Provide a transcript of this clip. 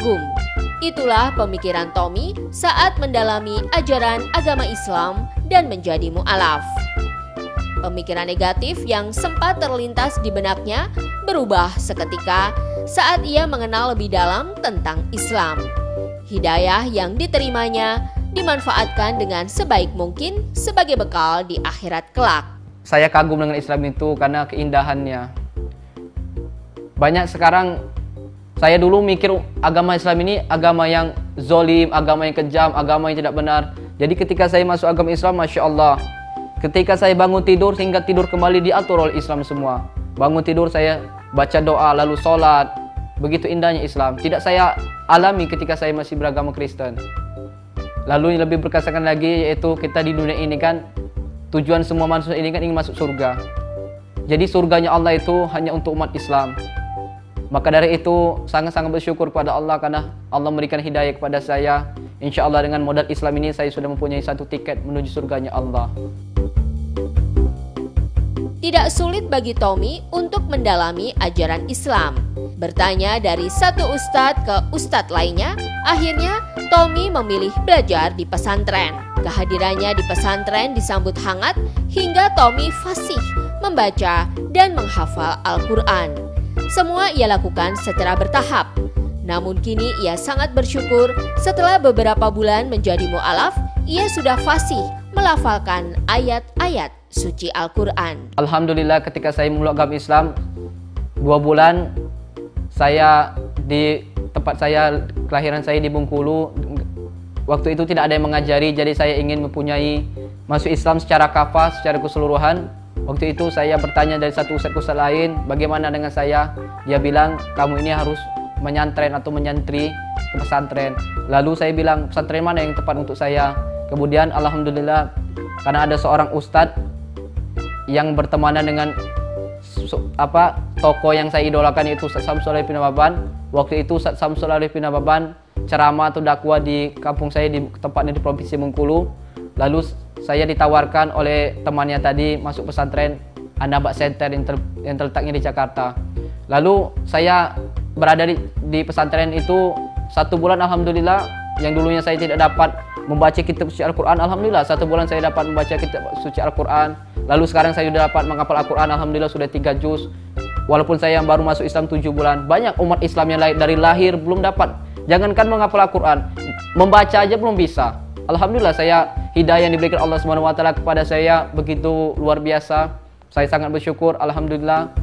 kagum. Itulah pemikiran Tommy saat mendalami ajaran agama Islam dan menjadi mu'alaf. Pemikiran negatif yang sempat terlintas di benaknya berubah seketika saat ia mengenal lebih dalam tentang Islam. Hidayah yang diterimanya dimanfaatkan dengan sebaik mungkin sebagai bekal di akhirat kelak. Saya kagum dengan Islam itu karena keindahannya. Banyak sekarang, saya dulu mikir agama Islam ini agama yang zolim, agama yang kejam, agama yang tidak benar. Jadi ketika saya masuk agama Islam, Masya Allah, ketika saya bangun tidur hingga tidur kembali diatur oleh Islam semua. Bangun tidur saya baca doa, lalu sholat. Begitu indahnya Islam. Tidak saya alami ketika saya masih beragama Kristen. Lalu yang lebih berkesan lagi yaitu kita di dunia ini kan, tujuan semua manusia ini kan ingin masuk surga. Jadi surganya Allah itu hanya untuk umat Islam. Maka dari itu sangat-sangat bersyukur kepada Allah karena Allah memberikan hidayah kepada saya. Insya Allah dengan modal Islam ini saya sudah mempunyai satu tiket menuju surganya Allah. Tidak sulit bagi Tommy untuk mendalami ajaran Islam. Bertanya dari satu ustadz ke ustadz lainnya, akhirnya Tommy memilih belajar di pesantren. Kehadirannya di pesantren disambut hangat hingga Tommy fasih membaca dan menghafal Al-Quran. Semua ia lakukan secara bertahap. Namun kini ia sangat bersyukur setelah beberapa bulan menjadi mu'alaf, ia sudah fasih melafalkan ayat-ayat suci Al-Quran. Alhamdulillah ketika saya mulai agama Islam, 2 bulan saya di tempat saya, kelahiran saya di Bengkulu. Waktu itu tidak ada yang mengajari, jadi saya ingin mempunyai masuk Islam secara kafah, secara keseluruhan. Waktu itu saya bertanya dari satu ustadz lain, bagaimana dengan saya? Dia bilang, kamu ini harus menyantren atau menyantri ke pesantren. Lalu saya bilang, pesantren mana yang tepat untuk saya? Kemudian alhamdulillah, karena ada seorang ustadz yang bertemanan dengan tokoh yang saya idolakan, yaitu Ustadz Samsul Arifin Nababan. Waktu itu Ustadz Samsul Arifin Nababan ceramah atau dakwah di kampung saya, di tempatnya di Provinsi Bengkulu. Lalu saya ditawarkan oleh temannya tadi masuk pesantren An-Naba Center yang terletaknya di Jakarta. Lalu saya berada di pesantren itu 1 bulan, alhamdulillah. Yang dulunya saya tidak dapat membaca kitab suci Al-Quran, alhamdulillah 1 bulan saya dapat membaca kitab suci Al-Quran. Lalu sekarang saya sudah dapat menghafal Al-Quran, alhamdulillah sudah 3 juz. Walaupun saya yang baru masuk Islam 7 bulan, banyak umat Islam yang dari lahir belum dapat. Jangankan menghafal Al-Quran, membaca aja belum bisa. Alhamdulillah saya hidayah yang diberikan Allah SWT kepada saya begitu luar biasa. Saya sangat bersyukur, alhamdulillah.